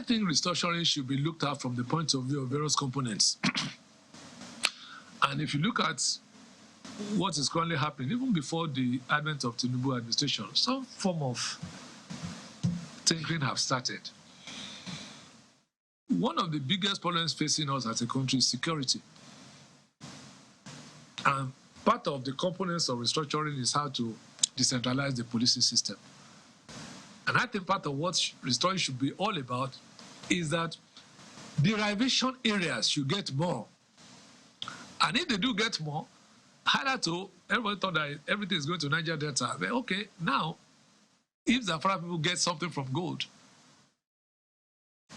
I think restructuring should be looked at from the point of view of various components. And if you look at what is currently happening, even before the advent of Tinubu administration, some form of thinking have started. One of the biggest problems facing us as a country is security. And part of the components of restructuring is how to decentralize the policing system. And I think part of what restoring should be all about is that derivation areas should get more. And if they do get more, highlight everybody thought that everything is going to Niger Delta. But okay, now, if Zamfara people get something from gold,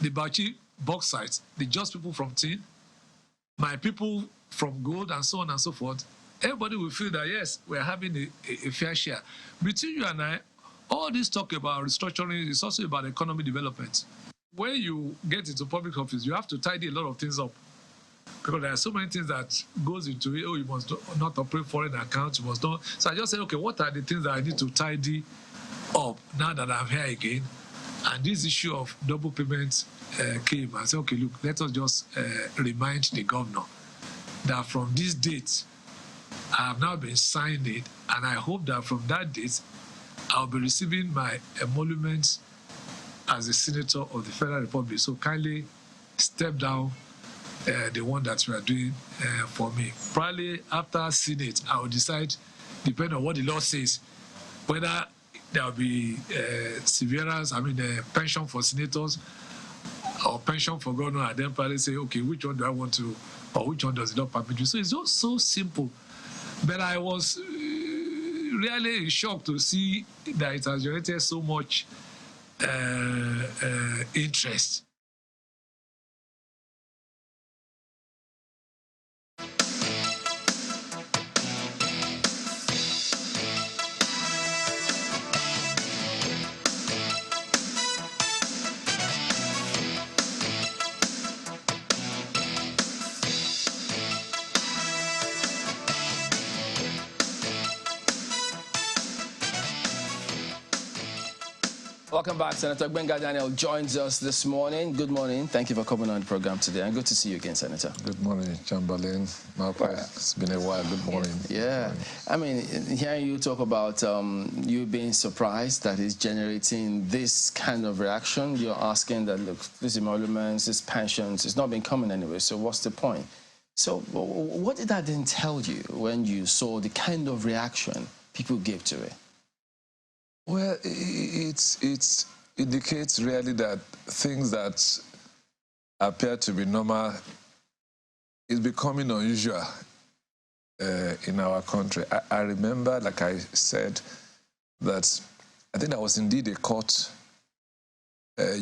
the Bauchi bauxite, the Just people from tin, my people from gold, and so on and so forth, everybody will feel that, yes, we're having a fair share. Between you and I, all this talk about restructuring is also about economic development. When you get into public office, you have to tidy a lot of things up, because there are so many things that goes into it. Oh, you must not operate foreign accounts, you must not. So I just said, okay, what are the things that I need to tidy up now that I'm here again? And this issue of double payments came. I said, okay, look, let us just remind the governor that from this date, I have now been signed it, and I hope that from that date, I'll be receiving my emoluments as a senator of the Federal Republic. So kindly step down the one that you are doing for me. Probably after Senate, I will decide, depending on what the law says, whether there will be severance, pension for senators or pension for governor, and then probably say, okay, which one do I want to, or which one does it not permit you? So it's just so simple. But I was really shocked to see that it has generated so much interest. Welcome back. Senator Gbenga Daniel joins us this morning. Good morning. Thank you for coming on the program today, and good to see you again, Senator. Good morning, Chamberlain. It's been a while. Good morning. Yeah. I mean, hearing you talk about you being surprised that it's generating this kind of reaction, you're asking that, look, these emoluments, these pensions, it's not been coming anyway, so what's the point? So what did that then tell you when you saw the kind of reaction people gave to it? Well, it indicates really that things that appear to be normal is becoming unusual in our country. I remember, like I said, that I think there was indeed a court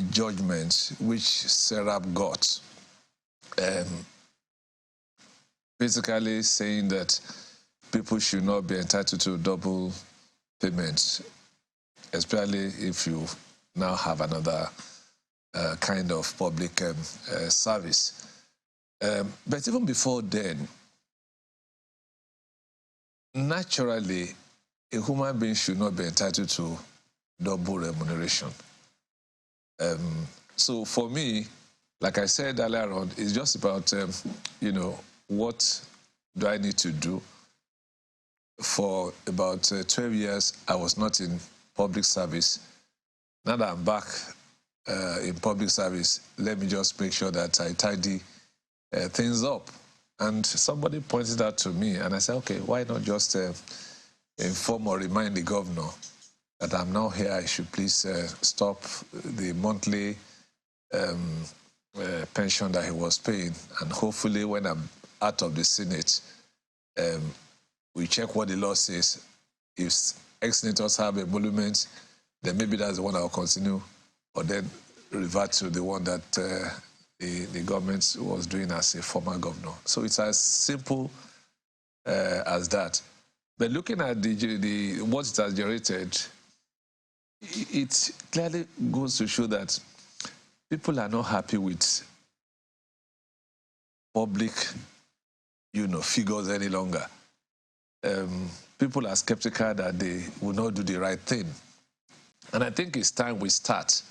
judgment which Serap got, basically saying that people should not be entitled to double payments, especially if you now have another kind of public service. But even before then, naturally, a human being should not be entitled to double remuneration. So for me, like I said earlier on, it's just about, what do I need to do? For about 12 years, I was not in public service. Now that I'm back in public service, let me just make sure that I tidy things up. And somebody pointed out to me, and I said, okay, why not just inform or remind the governor that I'm now here, I should please stop the monthly pension that he was paying. And hopefully when I'm out of the Senate, we check what the law says. If ex-senators have emoluments, then maybe that's the one I'll continue, or then revert to the one that the government was doing as a former governor. So it's as simple as that. But looking at what it has generated, it clearly goes to show that people are not happy with public, figures any longer. People are skeptical that they will not do the right thing. And I think it's time we start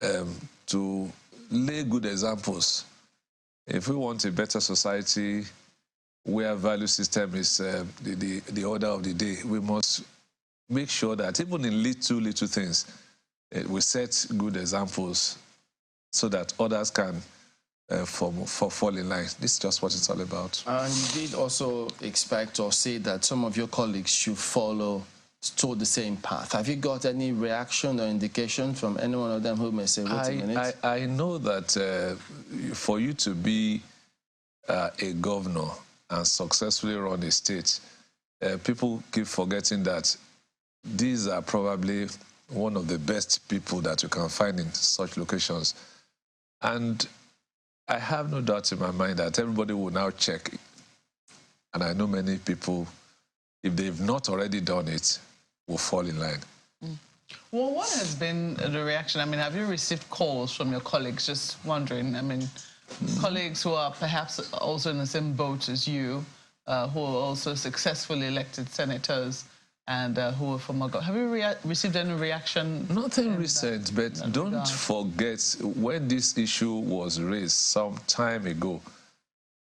to to lay good examples. If we want a better society where value system is the order of the day, we must make sure that even in little things, we set good examples so that others can fall in line. This is just what it's all about. And you did also expect or say that some of your colleagues should follow toward the same path. Have you got any reaction or indication from any one of them who may say, wait a minute? I know that for you to be a governor and successfully run a state, people keep forgetting that these are probably one of the best people that you can find in such locations. And I have no doubt in my mind that everybody will now check. And I know many people, if they've not already done it, will fall in line. Well, what has been the reaction? I mean, have you received calls from your colleagues? Just wondering. I mean, colleagues who are perhaps also in the same boat as you, who are also successfully elected senators and who are from Have you received any reaction? Nothing recent, but don't forget when this issue was raised some time ago.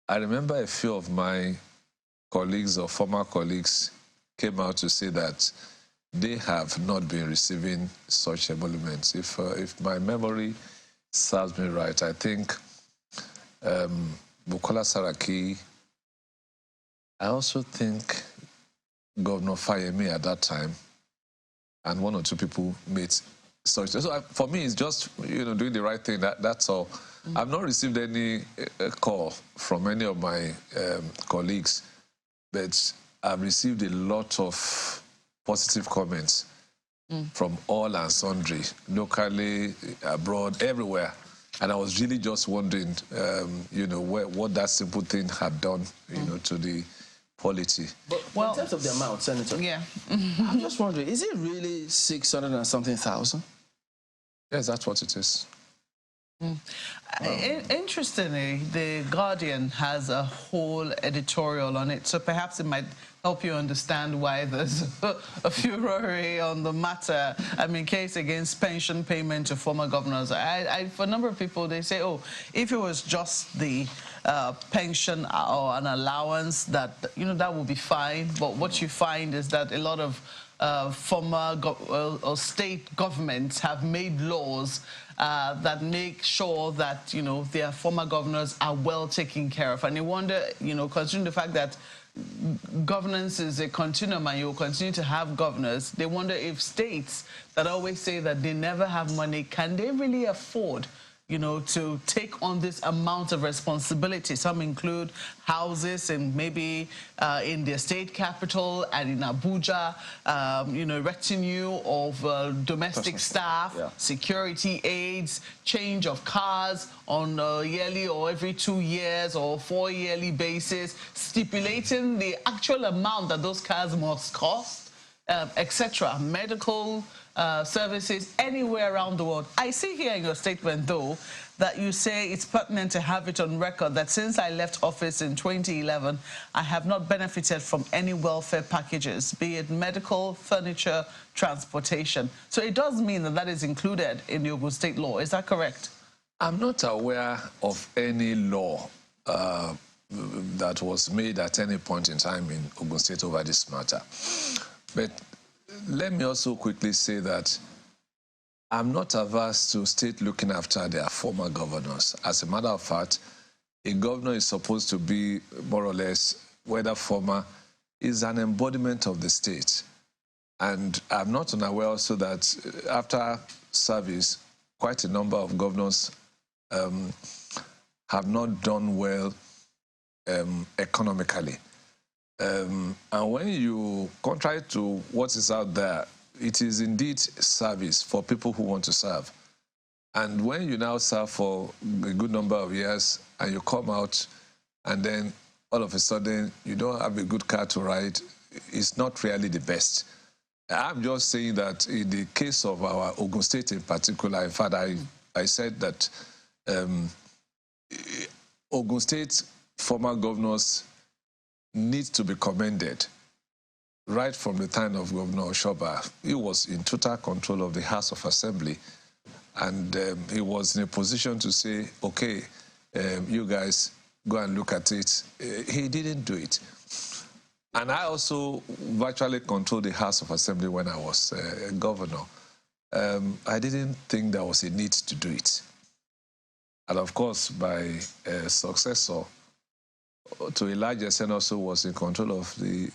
I remember a few of my colleagues or former colleagues came out to say that they have not been receiving such emoluments. If my memory serves me right, I think Bukola Saraki, I also think Governor Fayemi at that time, and one or two people made such. So for me, it's just doing the right thing. That's all. I've not received any call from any of my colleagues, but I've received a lot of positive comments from all and sundry, locally, abroad, everywhere. And I was really just wondering, what that simple thing had done, to the polity. But in terms of the amount, Senator, yeah, I'm just wondering, is it really 600 and something thousand? Yes, that's what it is. Interestingly, The Guardian has a whole editorial on it, so perhaps it might help you understand why there's a furore on the matter. I mean, case against pension payment to former governors. For a number of people, they say, oh, if it was just the pension or an allowance, that would be fine. But what you find is that a lot of former or state governments have made laws that make sure that their former governors are well taken care of. And you wonder, considering the fact that governance is a continuum and you'll continue to have governors, they wonder if states that always say that they never have money, can they really afford to take on this amount of responsibility? Some include houses and maybe in their state capital and in Abuja, retinue of domestic staff, security aides, change of cars on a yearly or every 2 years or 4 yearly basis, stipulating the actual amount that those cars must cost, etc. Medical services anywhere around the world. I see here in your statement, though, that you say it's pertinent to have it on record that since I left office in 2011, I have not benefited from any welfare packages, be it medical, furniture, transportation. So it does mean that that is included in the Ogun State law. Is that correct? I'm not aware of any law that was made at any point in time in Ogun State over this matter. But let me also quickly say that I'm not averse to state looking after their former governors. As a matter of fact, a governor is supposed to be more or less, whether former, is an embodiment of the state. And I'm not unaware also that after service, quite a number of governors have not done well economically. And when you, contrary to what is out there, it is indeed service for people who want to serve. And when you now serve for a good number of years and you come out and then all of a sudden you don't have a good car to ride, it's not really the best. I'm just saying that in the case of our Ogun State in particular, in fact, I said that Ogun State former governors need to be commended. Right from the time of Governor Oshoba, he was in total control of the House of Assembly. And he was in a position to say, okay, you guys go and look at it. He didn't do it. And I also virtually controlled the House of Assembly when I was governor. I didn't think there was a need to do it. And of course, my successor, to a large extent, also was in control of the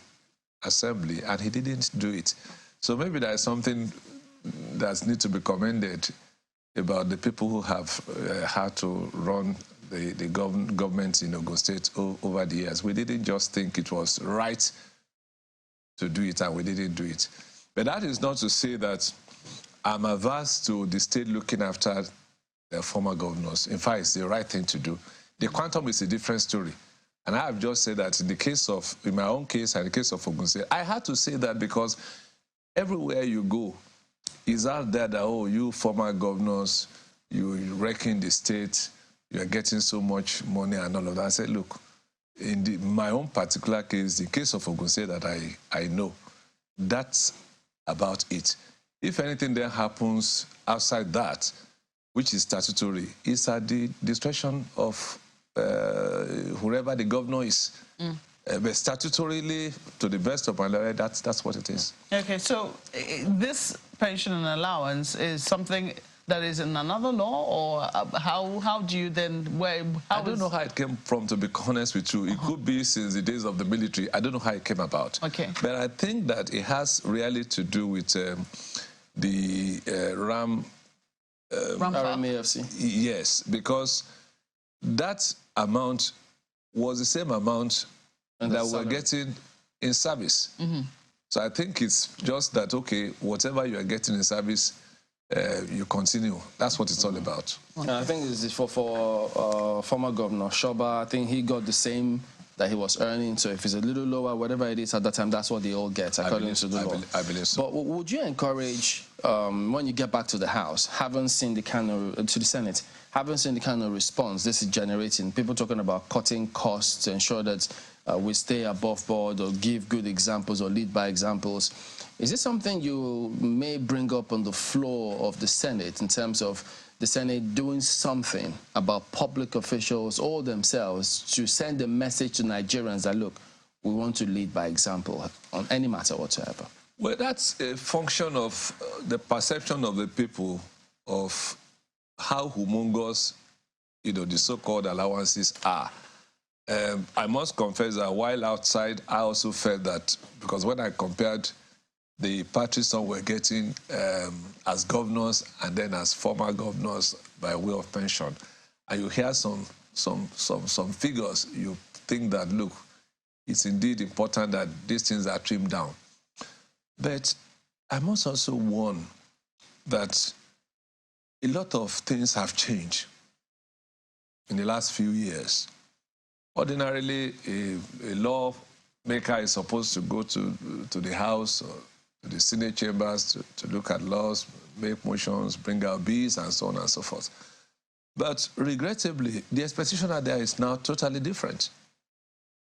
Assembly, and he didn't do it. So maybe there is something that needs to be commended about the people who have had to run the government in Ogun State over the years. We didn't just think it was right to do it, and we didn't do it. But that is not to say that I'm averse to the state looking after the former governors. In fact, it's the right thing to do. The quantum is a different story. And I have just said that in my own case and the case of Ogun State, I had to say that because everywhere you go, is out there that, oh, you former governors, you're wrecking the state, you're getting so much money and all of that. I said, look, in my own particular case, the case of Ogun State that I know, that's about it. If anything then happens outside that, which is statutory, it's at the discretion of whoever the governor is. But statutorily, to the best of my knowledge, that's what it is. Okay, so this pension and allowance is something that is in another law, or how do you then, I don't know how it came from, to be honest with you. It could be since the days of the military. I don't know how it came about. Okay. But I think that it has really to do with the RMAFC. Yes, because that amount was the same amount that we're getting in service. So I think it's just that, okay, whatever you are getting in service, you continue. That's what it's all about. And I think this is for former Governor Shoba. I think he got the same that he was earning. So if it's a little lower, whatever it is at that time, that's what they all get, according to the law. I believe so. But would you encourage, when you get back to the House, haven't seen the kind of, to the Senate, haven't seen the kind of response this is generating, people talking about cutting costs to ensure that we stay above board, or give good examples or lead by examples. Is this something you may bring up on the floor of the Senate in terms of the Senate doing something about public officials or themselves to send a message to Nigerians that, look, we want to lead by example on any matter whatsoever? Well, that's a function of the perception of the people of how humongous, the so-called allowances are. I must confess that while outside, I also felt that, because when I compared the parties some were getting as governors and then as former governors by way of pension, and you hear some figures, you think that, look, it's indeed important that these things are trimmed down. But I must also warn that a lot of things have changed in the last few years. Ordinarily, a lawmaker is supposed to go to the House or to the Senate chambers to look at laws, make motions, bring out bills, and so on and so forth. But regrettably, the expectation out there is now totally different.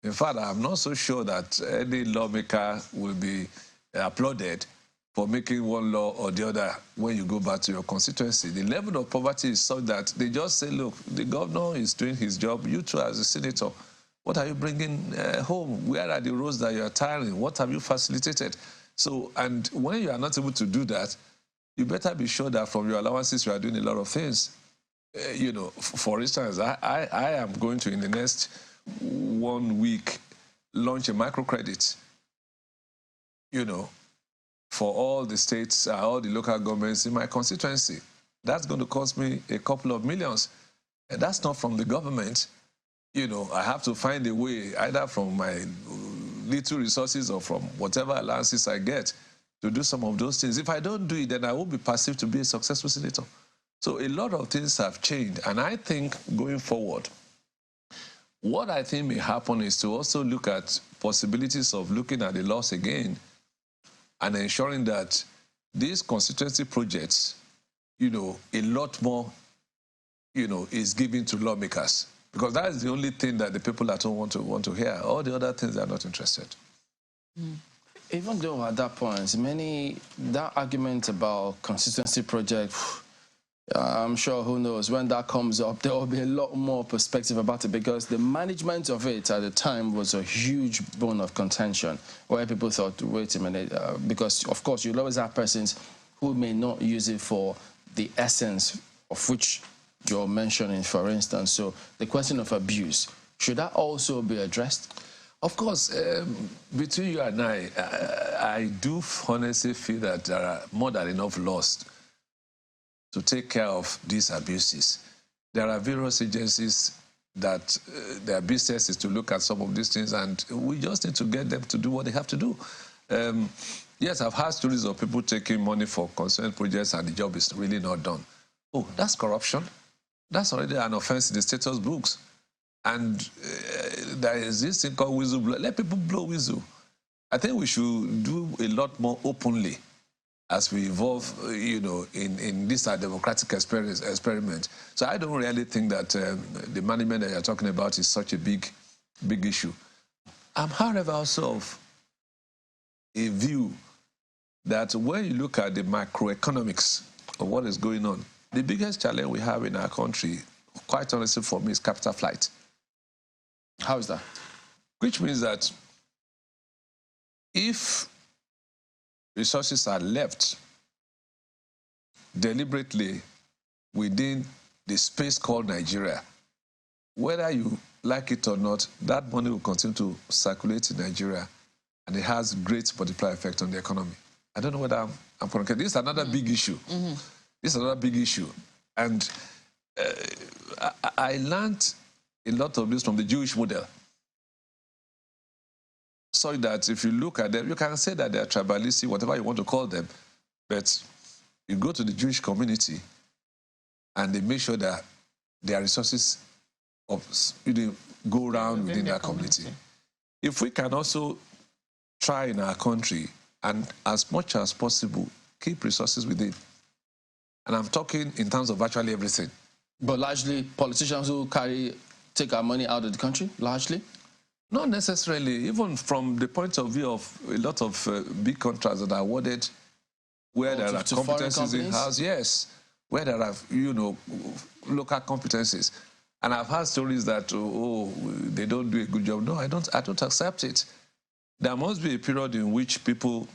In fact, I'm not so sure that any lawmaker will be applauded for making one law or the other when you go back to your constituency. The level of poverty is such that they just say, look, the governor is doing his job. You too, as a senator, what are you bringing home? Where are the roads that you are tiling? What have you facilitated? So, and when you are not able to do that, you better be sure that from your allowances you are doing a lot of things. For instance, I am going to, in the next 1 week, launch a microcredit, for all the states, all the local governments in my constituency. That's going to cost me a couple of millions. And that's not from the government. I have to find a way, either from my little resources or from whatever allowances I get, to do some of those things. If I don't do it, then I won't be perceived to be a successful senator. So a lot of things have changed. And I think going forward, what I think may happen is to also look at possibilities of looking at the laws again and ensuring that these constituency projects, a lot more, is given to lawmakers. Because that is the only thing that the people at home want to hear. All the other things, they are not interested. Even though at that point, that argument about constituency project, I'm sure, who knows, when that comes up, there will be a lot more perspective about it, because the management of it at the time was a huge bone of contention, where people thought, wait a minute, because, of course, you'll always have persons who may not use it for the essence of which you're mentioning, for instance. So the question of abuse, should that also be addressed? Of course, between you and I do honestly feel that there are more than enough laws to take care of these abuses. There are various agencies that their business is to look at some of these things, and we just need to get them to do what they have to do. Yes, I've heard stories of people taking money for concerned projects and the job is really not done. Oh, that's corruption. That's already an offense in the status books. And there is this thing called whistleblower. Let people blow whistle. I think we should do a lot more openly as we evolve, you know, in this democratic experiment. So I don't really think that the management that you're talking about is such a big issue. I'm, however, also of a view that when you look at the macroeconomics of what is going on, the biggest challenge we have in our country, quite honestly for me, is capital flight. How is that? Which means that if resources are left deliberately within the space called Nigeria, whether you like it or not, that money will continue to circulate in Nigeria, and it has great multiplier effect on the economy. I don't know whether I'm correct. This is another big issue. This is another big issue. And I learned a lot of this from the Jewish model. So that if you look at them, you can say that they're tribalistic, whatever you want to call them, but you go to the Jewish community and they make sure that their resources go around within that community. If we can also try in our country and as much as possible keep resources within, and I'm talking in terms of virtually everything. But largely politicians who take our money out of the country, largely? Not necessarily, even from the point of view of a lot of big contracts that are awarded where there are competencies in-house, yes, where there are, you know, local competencies. And I've heard stories that, oh, they don't do a good job. No, I don't accept it. There must be a period in which people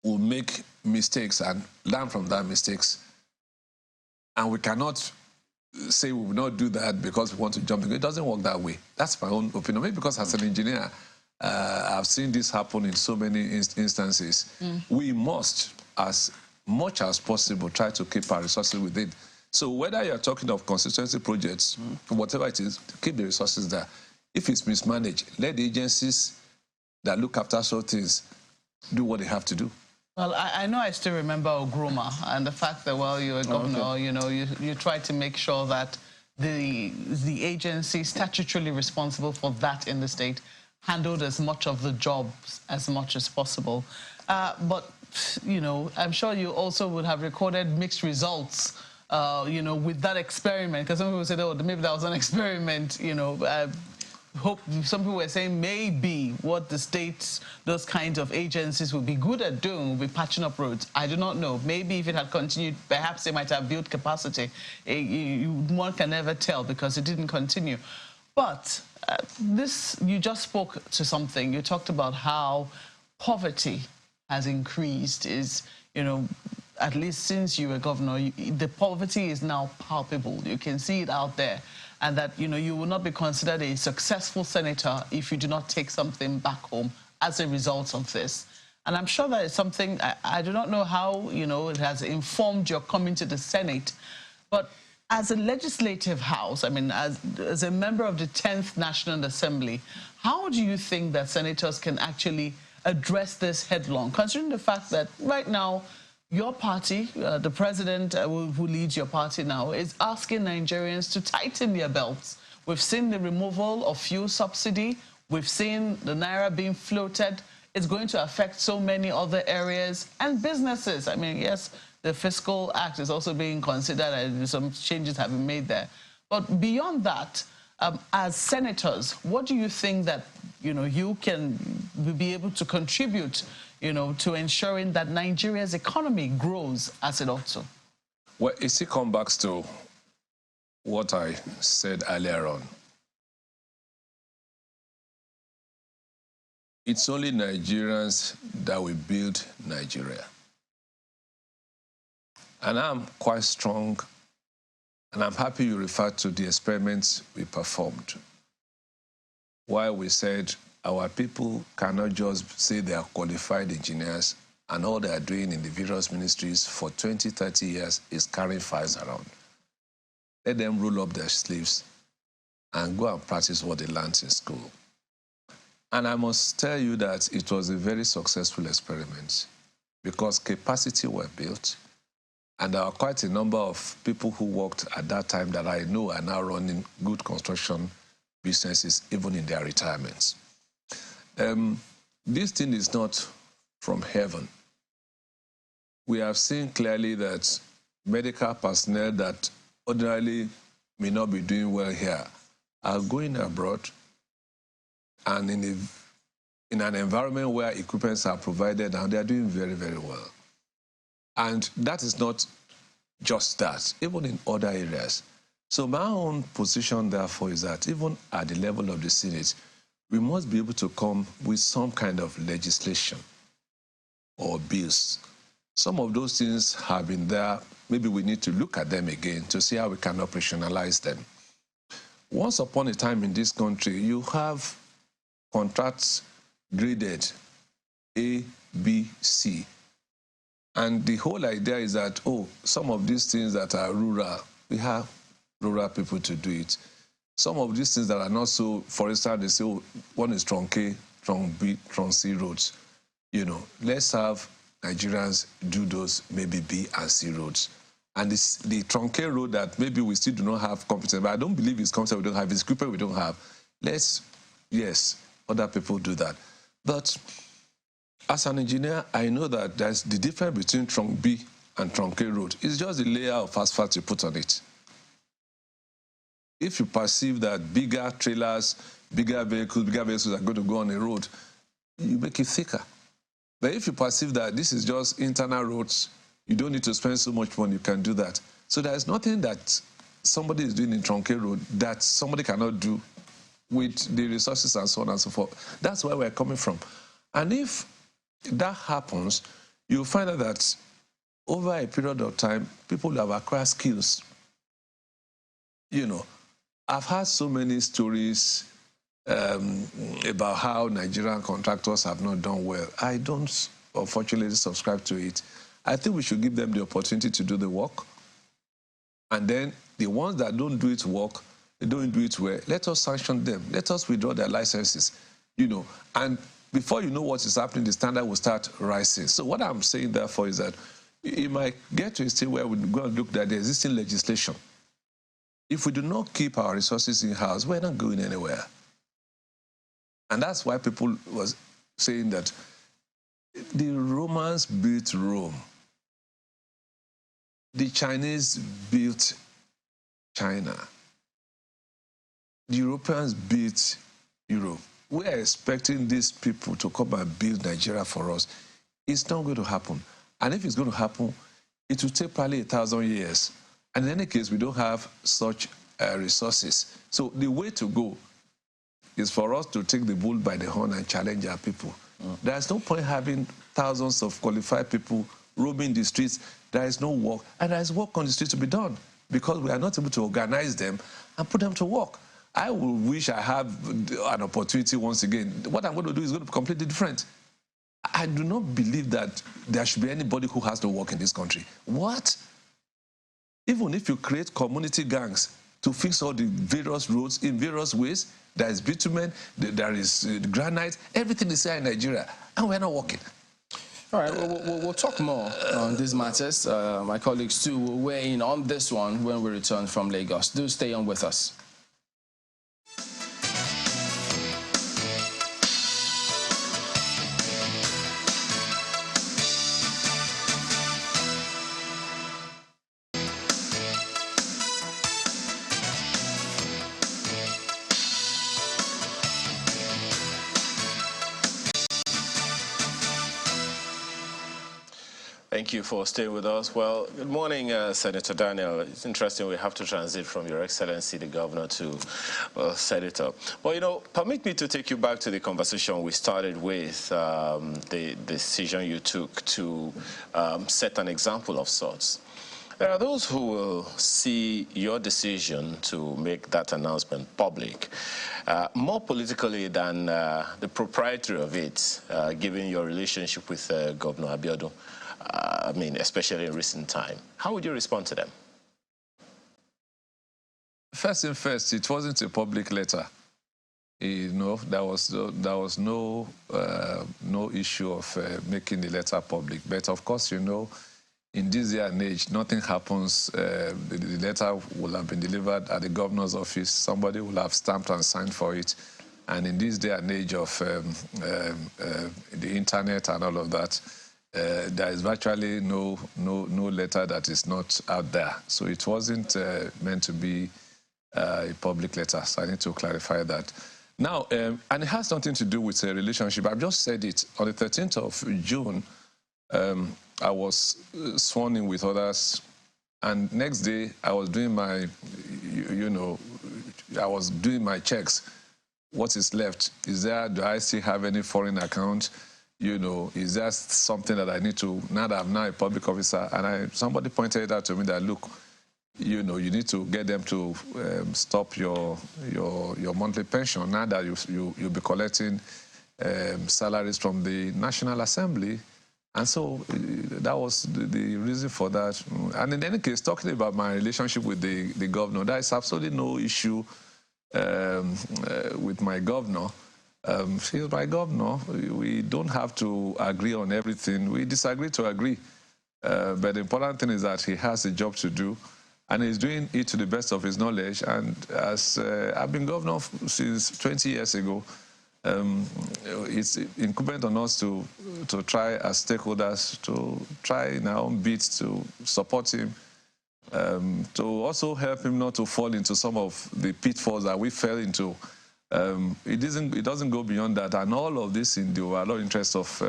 will make mistakes and learn from that mistakes. And we cannot say we will not do that because we want to jump in. It doesn't work that way. That's my own opinion. Maybe because as an engineer, I've seen this happen in so many instances. We must, as much as possible, try to keep our resources within. So whether you're talking of constituency projects, whatever it is, keep the resources there. If it's mismanaged, let the agencies that look after such things do what they have to do. Well, I know I still remember Ogroma and the fact that while you were governor, you know, you tried to make sure that the agency statutorily responsible for that in the state handled as much of the jobs as much as possible. But, you know, I'm sure you also would have recorded mixed results, you know, with that experiment. Because some people said, oh, maybe that was an experiment, you know. Some people were saying maybe what the states, those kinds of agencies would be good at doing would be patching up roads. I do not know. Maybe if it had continued, perhaps they might have built capacity. One can never tell because it didn't continue. But you just spoke to something. You talked about how poverty has increased. You know, at least since you were governor, the poverty is now palpable. You can see it out there. And that, you know, you will not be considered a successful senator if you do not take something back home as a result of this. And I'm sure that is something, I do not know how, you know, it has informed your coming to the Senate, but as a legislative house, I mean, as a member of the 10th National Assembly, how do you think that senators can actually address this headlong, considering the fact that right now, your party, the president who leads your party now, is asking Nigerians to tighten their belts. We've seen the removal of fuel subsidy. We've seen the Naira being floated. It's going to affect so many other areas and businesses. I mean, yes, the Fiscal Act is also being considered and some changes have been made there. But beyond that, as senators, what do you think that, you know, you can be able to contribute, you know, to ensuring that Nigeria's economy grows as it ought to? Well, it still comes back to what I said earlier on. It's only Nigerians that will build Nigeria. And I'm quite strong, and I'm happy you referred to the experiments we performed, while we said our people cannot just say they are qualified engineers and all they are doing in the various ministries for 20, 30 years is carrying files around. Let them roll up their sleeves and go and practice what they learned in school. And I must tell you that it was a very successful experiment because capacity were built, and there are quite a number of people who worked at that time that I know are now running good construction businesses, even in their retirements. This thing is not from heaven. We have seen clearly that medical personnel that ordinarily may not be doing well here are going abroad and in an environment where equipments are provided, and they are doing very, very well. And that is not just that, even in other areas. So my own position, therefore, is that even at the level of the Senate, we must be able to come with some kind of legislation or bills. Some of those things have been there. Maybe we need to look at them again to see how we can operationalize them. Once upon a time in this country, you have contracts graded A, B, C. And the whole idea is that, oh, some of these things that are rural, we have rural people to do it. Some of these things that are not so, for instance, they say, oh, one is trunk A, trunk B, trunk C roads. You know, let's have Nigerians do those maybe B and C roads. And the trunk A road that maybe we still do not have competence, but I don't believe it's competence we don't have, it's equipment we don't have. Yes, other people do that. But as an engineer, I know that there's the difference between trunk B and trunk A road. It's just the layer of asphalt you put on it. If you perceive that bigger trailers, bigger vehicles are going to go on a road, you make it thicker. But if you perceive that this is just internal roads, you don't need to spend so much money, you can do that. So there's nothing that somebody is doing in trunk A road that somebody cannot do with the resources and so on and so forth. That's where we're coming from. And if that happens, you'll find out that over a period of time, people have acquired skills. You know, I've heard so many stories about how Nigerian contractors have not done well. I don't, unfortunately, subscribe to it. I think we should give them the opportunity to do the work. And then the ones that don't do it work, they don't do it well, let us sanction them. Let us withdraw their licenses, you know. And before you know what is happening, the standard will start rising. So what I'm saying, therefore, is that you might get to a state where we go and look at the existing legislation. If we do not keep our resources in-house, we're not going anywhere. And that's why people was saying that the Romans built Rome. The Chinese built China. The Europeans built Europe. We are expecting these people to come and build Nigeria for us. It's not going to happen. And if it's going to happen, it will take probably 1,000 years. And in any case, we don't have such resources. So the way to go is for us to take the bull by the horn and challenge our people. There's no point having thousands of qualified people roaming the streets. There is no work. And there is work on the streets to be done because we are not able to organize them and put them to work. I will wish I have an opportunity once again. What I'm going to do is going to be completely different. I do not believe that there should be anybody who has to work in this country. What? Even if you create community gangs to fix all the various roads in various ways, there is bitumen, there is granite, everything is here in Nigeria, and we're not working. All right, we'll talk more on these matters. My colleagues, too, will weigh in on this one when we return from Lagos. Do stay on with us. Thank Thank you for staying with us. Well, good morning, Senator Daniel. It's interesting we have to transit from Your Excellency, the Governor, to Senator. Well, you know, permit me to take you back to the conversation we started with, the decision you took to set an example of sorts. There are those who will see your decision to make that announcement public more politically than the propriety of it, given your relationship with Governor Abiodun. I mean, especially in recent time. How would you respond to them? First thing first, it wasn't a public letter. You know, there was no issue of making the letter public. But of course, you know, in this day and age, nothing happens. The letter will have been delivered at the governor's office. Somebody will have stamped and signed for it. And in this day and age of the internet and all of that, there is virtually no letter that is not out there. So it wasn't meant to be a public letter. So I need to clarify that. Now, and it has nothing to do with a relationship. I've just said it. On the 13th of June, I was sworn in with others, and next day I was doing my, I was doing my checks. What is left? Is there? Do I still have any foreign account? You know, is there something that I need to? Now that I'm now a public officer, and somebody pointed out to me that look, you know, you need to get them to stop your monthly pension now that you'll be collecting salaries from the National Assembly. And so that was the reason for that. And in any case, talking about my relationship with the governor, there is absolutely no issue with my governor. He's my governor. We don't have to agree on everything. We disagree to agree. But the important thing is that he has a job to do, and he's doing it to the best of his knowledge. And as I've been governor since 20 years ago, it's incumbent on us to try as stakeholders to try in our own bit to support him, to also help him not to fall into some of the pitfalls that we fell into. It doesn't go beyond that, and all of this in the overall interest of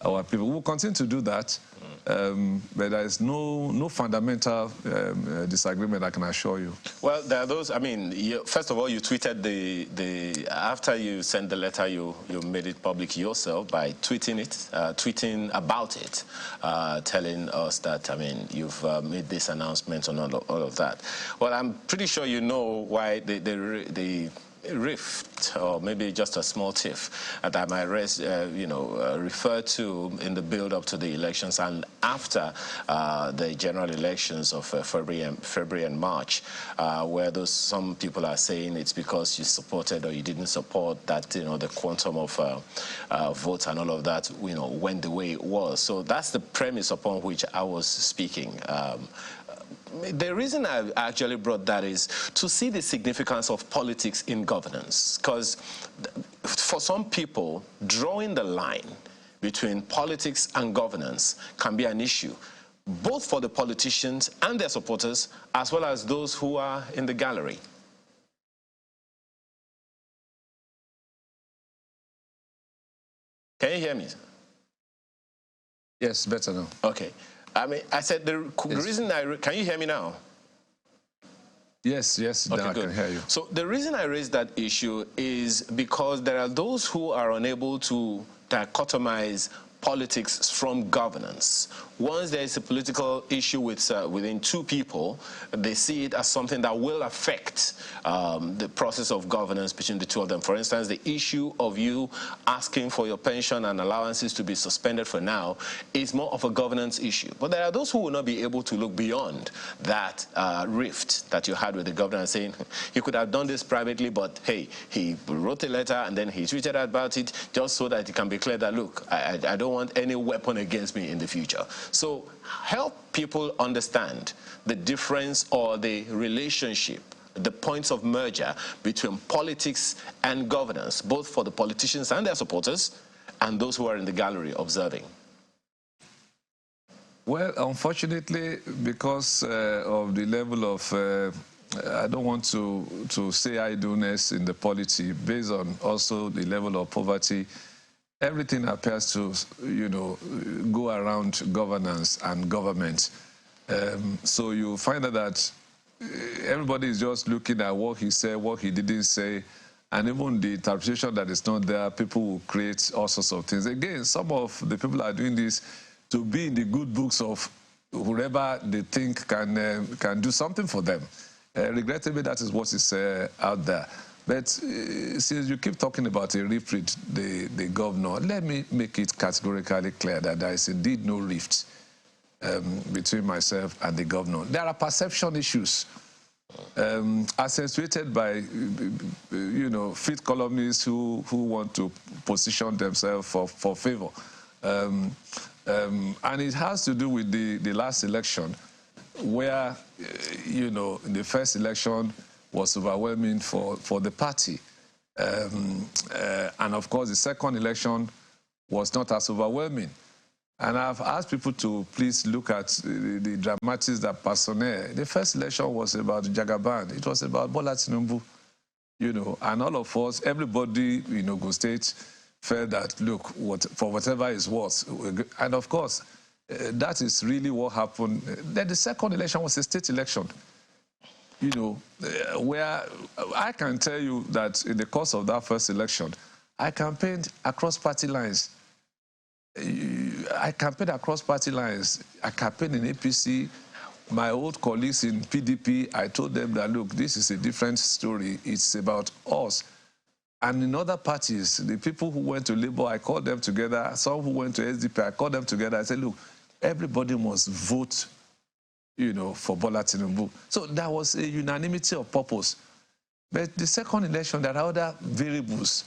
our people. We'll continue to do that, but there is no fundamental disagreement, I can assure you. Well, there are those, I mean, first of all, you tweeted after you sent the letter, you made it public yourself by tweeting about it, telling us that, I mean, you've made this announcement and all of that. Well, I'm pretty sure you know why the rift, or maybe just a small tiff, that I might refer to in the build-up to the elections and after the general elections of February and March, where some people are saying it's because you supported or you didn't support that, the quantum of votes and all of that, went the way it was. So that's the premise upon which I was speaking. The reason I actually brought that is to see the significance of politics in governance, because for some people, drawing the line between politics and governance can be an issue, both for the politicians and their supporters, as well as those who are in the gallery. Can you hear me? Yes, better now. Okay. I mean, I said the reason can you hear me now? Yes, okay, now I can hear you. So the reason I raised that issue is because there are those who are unable to dichotomize politics from governance. Once there is a political issue within two people, they see it as something that will affect the process of governance between the two of them. For instance, the issue of you asking for your pension and allowances to be suspended for now is more of a governance issue. But there are those who will not be able to look beyond that rift that you had with the governor, saying he could have done this privately, but hey, he wrote a letter and then he tweeted about it just so that it can be clear that, look, I don't want any weapon against me in the future. So help people understand the difference or the relationship, the points of merger between politics and governance, both for the politicians and their supporters and those who are in the gallery observing. Well, unfortunately, because of the level of, I don't want to say idleness in the polity, based on also the level of poverty everything appears to, go around governance and government. So you find out that everybody is just looking at what he said, what he didn't say, and even the interpretation that is not there, people will create all sorts of things. Again, some of the people are doing this to be in the good books of whoever they think can do something for them. Regrettably, that is what is out there. But since you keep talking about a rift with the governor, let me make it categorically clear that there is indeed no rift between myself and the governor. There are perception issues accentuated by, fit columnists who want to position themselves for favor. And it has to do with the last election where, the first election was overwhelming for the party. And of course, the second election was not as overwhelming. And I've asked people to please look at the dramatics that personnel. The first election was about Jagaban. It was about Bola Tinubu, and all of us, everybody in Ogun State felt that, look, for whatever it's worth. And of course, that is really what happened. Then the second election was a state election, where I can tell you that in the course of that first election, I campaigned across party lines. I campaigned across party lines. I campaigned in APC. My old colleagues in PDP, I told them that, look, this is a different story. It's about us. And in other parties, the people who went to Labour, I called them together. Some who went to SDP, I called them together. I said, look, everybody must vote, for Bola Tinubu. So there was a unanimity of purpose. But the second election, there are other variables.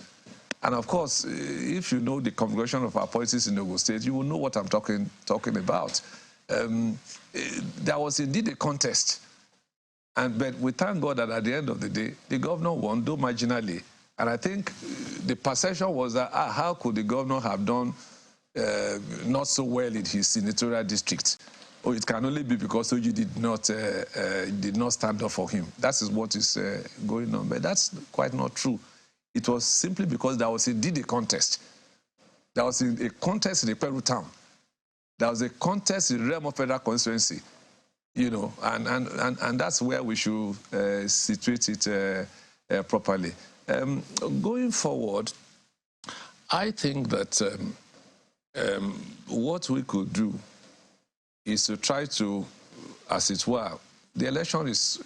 And of course, if you know the configuration of our politics in Ogun State, you will know what I'm talking about. There was indeed a contest. But we thank God that at the end of the day, the governor won, though marginally. And I think the perception was that, how could the governor have done not so well in his senatorial district? Or it can only be because OG did not stand up for him. That is what is going on. But that's quite not true. It was simply because there was indeed a contest. There was a contest in the Peru town. There was a contest in the realm of federal constituency, and that's where we should situate it properly. Going forward, I think that what we could do is to try to, as it were, the election is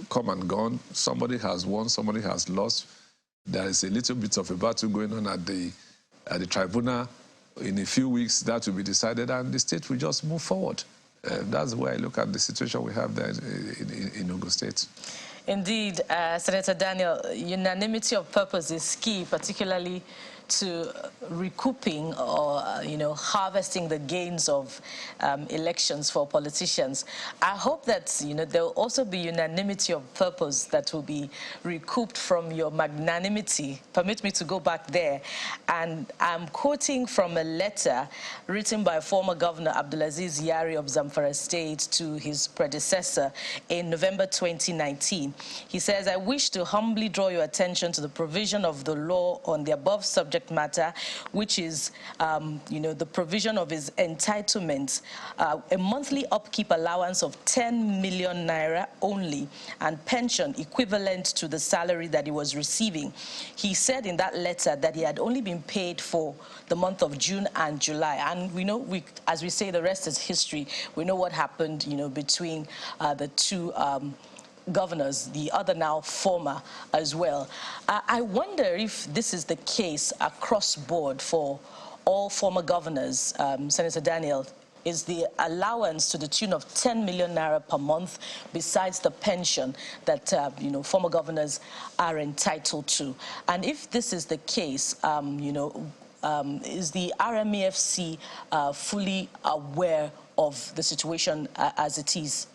come and gone. Somebody has won, somebody has lost. There is a little bit of a battle going on at the tribunal. In a few weeks, that will be decided, and the state will just move forward. That's where I look at the situation we have there in Ogun State. Indeed, Senator Daniel, unanimity of purpose is key, particularly to recouping or, harvesting the gains of elections for politicians. I hope that, there will also be unanimity of purpose that will be recouped from your magnanimity. Permit me to go back there. And I'm quoting from a letter written by former Governor Abdulaziz Yari of Zamfara State to his predecessor in November 2019. He says, I wish to humbly draw your attention to the provision of the law on the above subject matter, which is, the provision of his entitlements, a monthly upkeep allowance of 10 million naira only, and pension equivalent to the salary that he was receiving. He said in that letter that he had only been paid for the month of June and July. And we know, as we say, the rest is history. We know what happened, between the two governors, the other now former as well. I wonder if this is the case across board for all former governors. Senator Daniel, is the allowance to the tune of 10 million naira per month besides the pension that former governors are entitled to? And if this is the case, is the RMEFC fully aware of the situation as it is?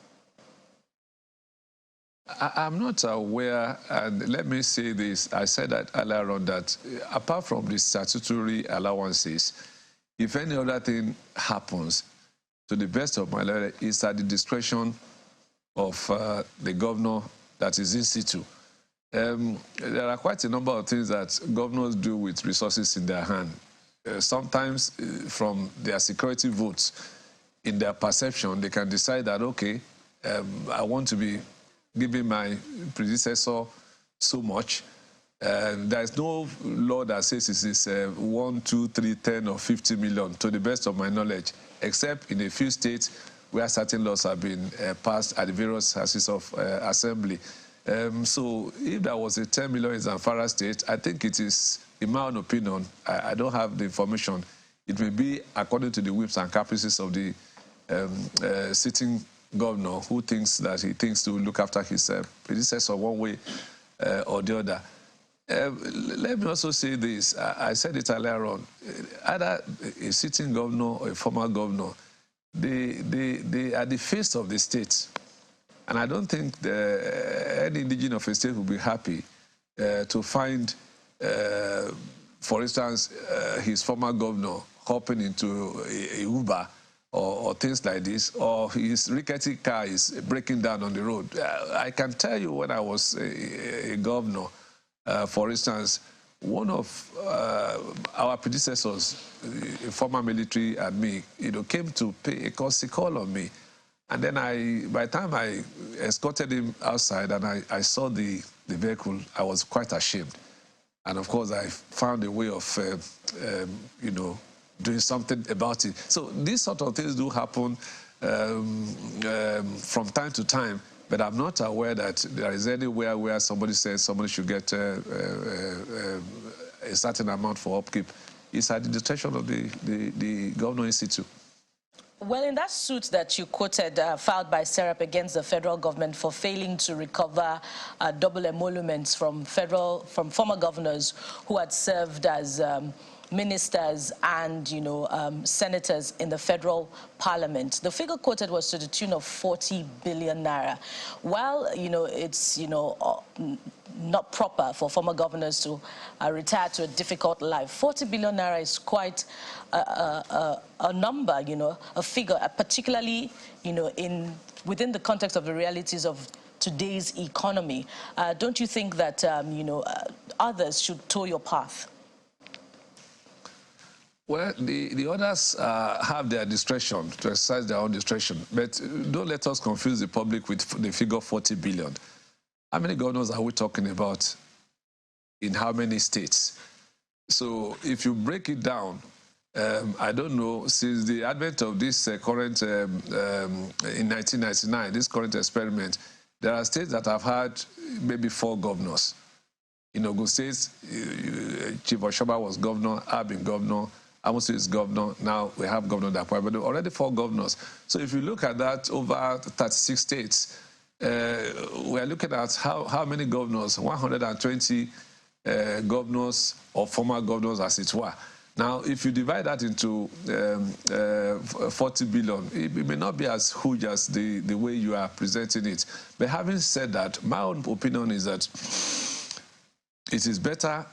I'm not aware, and let me say this. I said that earlier on, that apart from the statutory allowances, if any other thing happens, to the best of my knowledge, it's at the discretion of the governor that is in situ. There are quite a number of things that governors do with resources in their hand. sometimes from their security votes, in their perception, they can decide that, okay, I want to be giving my predecessor so much. There is no law that says it is 1, 2, 3, 10, or 50 million, to the best of my knowledge, except in a few states where certain laws have been passed at the various houses of assembly. So if there was a 10 million in Zamfara state, I think it is, in my own opinion, I don't have the information, it may be according to the whims and caprices of the sitting governor, who thinks that he thinks to look after his predecessor one way or the other. Let me also say this. I said it earlier on. Either a sitting governor or a former governor, they are the face of the state. And I don't think any indigenous of a state will be happy to find, for instance, his former governor hopping into a Uber or things like this, or his rickety car is breaking down on the road. I can tell you, when I was a governor, for instance, one of our predecessors, a former military and me, came to pay a courtesy call on me. And then by the time I escorted him outside and I saw the vehicle, I was quite ashamed. And of course, I found a way of, doing something about it. So these sort of things do happen from time to time, but I'm not aware that there is anywhere where somebody says somebody should get a certain amount for upkeep. It's at the discretion of the Governor Institute. Well, in that suit that you quoted, filed by SERAP against the federal government for failing to recover double emoluments from former governors who had served as ministers and, senators in the federal parliament, the figure quoted was to the tune of 40 billion naira. While, it's, not proper for former governors to retire to a difficult life, 40 billion naira is quite a number, a figure, particularly, within the context of the realities of today's economy. Don't you think that, others should tow your path? Well, the others have their discretion to exercise their own discretion, but don't let us confuse the public with the figure 40 billion. How many governors are we talking about in how many states? So if you break it down, I don't know, since the advent of this current, in 1999, this current experiment, there are states that have had maybe 4 governors. In Ogun State, Chief Oshoba was governor, I've been governor, Amosu is governor, now we have Governor Dapo, but already 4 governors. So if you look at that over 36 states, we are looking at how many governors, 120 governors or former governors, as it were. Now, if you divide that into 40 billion, it may not be as huge as the way you are presenting it. But having said that, my own opinion is that it is better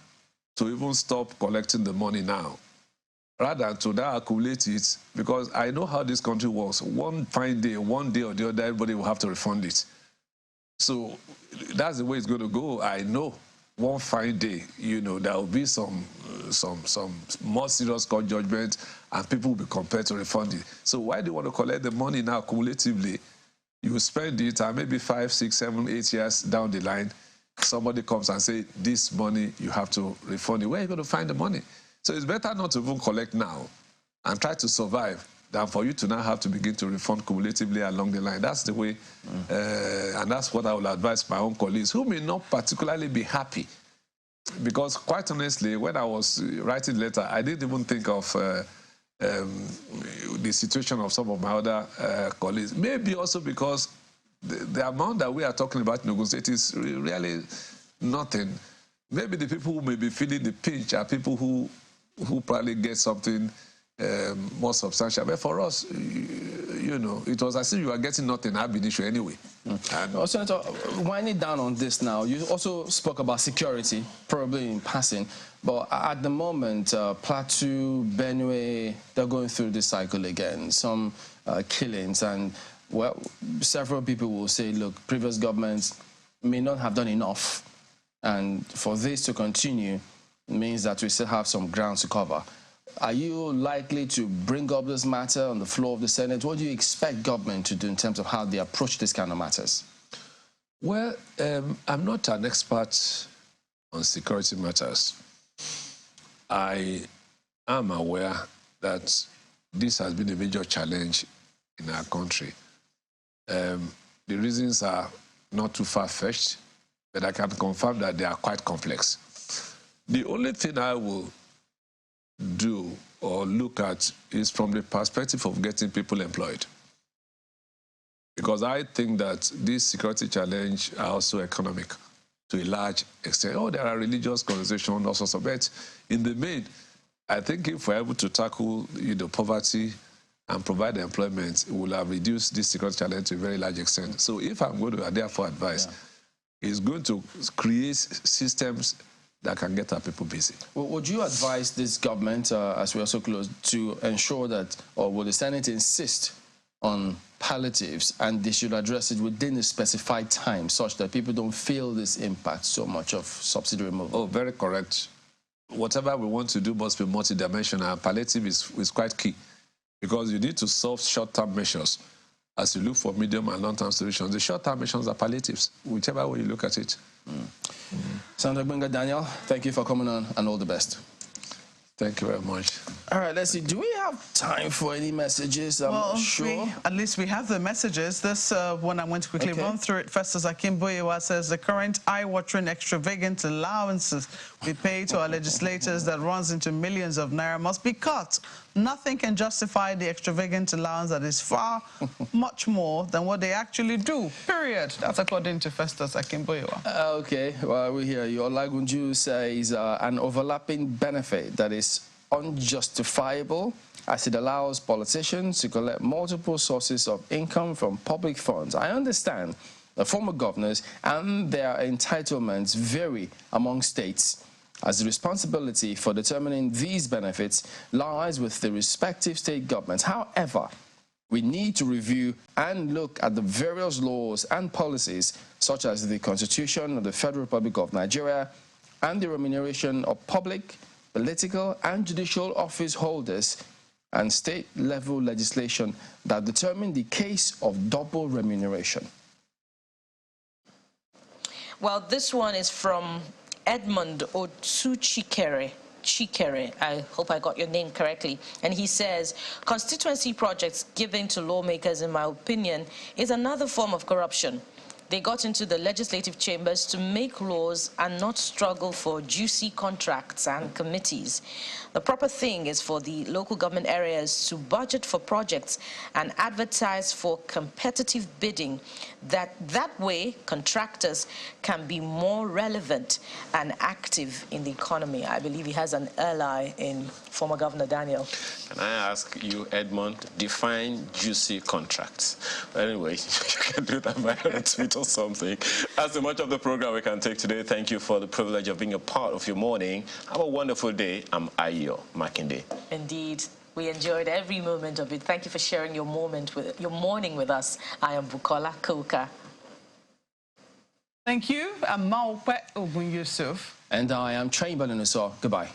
to even stop collecting the money now, rather than to now accumulate it, because I know how this country works. One fine day, one day or the other, everybody will have to refund it. So that's the way it's going to go. I know one fine day, there will be some more serious court judgment and people will be compelled to refund it. So why do you want to collect the money now cumulatively? You spend it and maybe 5, 6, 7, 8 years down the line, somebody comes and say, this money, you have to refund it. Where are you going to find the money? So it's better not to even collect now and try to survive than for you to now have to begin to refund cumulatively along the line. That's the way, and that's what I will advise my own colleagues, who may not particularly be happy. Because quite honestly, when I was writing the letter, I didn't even think of the situation of some of my other colleagues. Maybe also because the amount that we are talking about in Ogun State is really nothing. Maybe the people who may be feeling the pinch are people who probably get something more substantial. But for us, it was as if you were getting nothing ab initio anyway. Senator, winding down on this now, you also spoke about security, probably in passing, but at the moment, Plateau, Benue, they're going through this cycle again, some killings, and well, several people will say, look, previous governments may not have done enough, and for this to continue means that we still have some ground to cover. Are you likely to bring up this matter on the floor of the Senate? What do you expect government to do in terms of how they approach this kind of matters? Well, I'm not an expert on security matters. I am aware that this has been a major challenge in our country. The reasons are not too far-fetched, but I can confirm that they are quite complex. The only thing I will do or look at is from the perspective of getting people employed. Because I think that this security challenge are also economic to a large extent. Oh, there are religious conversations, all sorts of, but in the main, I think if we're able to tackle poverty and provide employment, it will have reduced this security challenge to a very large extent. So if I'm going to therefore advise, it's going to create systems that can get our people busy. Well, would you advise this government, as we also close, to ensure that, or will the Senate insist on palliatives, and they should address it within a specified time such that people don't feel this impact so much of subsidy removal? Oh, very correct. Whatever we want to do must be multidimensional. Palliative is quite key because you need to solve short-term measures as you look for medium and long-term solutions. The short-term measures are palliatives, whichever way you look at it. Senator Gbenga Daniel, thank you for coming on and all the best. Thank you very much. All right, let's see. Do we have time for any messages? I'm not sure. At least we have the messages. This one I want to quickly run through it. First, as Akim Boyewa says, the current eye-watering extravagant allowances we pay to our legislators that runs into millions of naira must be cut. Nothing can justify the extravagant allowance that is far much more than what they actually do, period. That's according to Festus Akim Boyewa. Okay, well, we hear you. Olagunju says an overlapping benefit that is unjustifiable as it allows politicians to collect multiple sources of income from public funds. I understand the former governors and their entitlements vary among states, as the responsibility for determining these benefits lies with the respective state governments. However, we need to review and look at the various laws and policies, such as the Constitution of the Federal Republic of Nigeria and the remuneration of public, political and judicial office holders, and state-level legislation that determine the case of double remuneration. Well, this one is from Edmund Otuchikere. I hope I got your name correctly. And he says, constituency projects given to lawmakers, in my opinion, is another form of corruption. They got into the legislative chambers to make laws and not struggle for juicy contracts and committees. The proper thing is for the local government areas to budget for projects and advertise for competitive bidding. That way, contractors can be more relevant and active in the economy. I believe he has an ally in former Governor Daniel. Can I ask you, Edmund, define juicy contracts? Anyway, you can do that by a tweet or something. That's so much of the program we can take today. Thank you for the privilege of being a part of your morning. Have a wonderful day. I'm Ayo Makinde. Indeed. We enjoyed every moment of it. Thank you for sharing your morning with us. I am Bukola Koka. Thank you. I'm Maupe Ogun Yusuf. And I am Chamberlain Uso. Goodbye.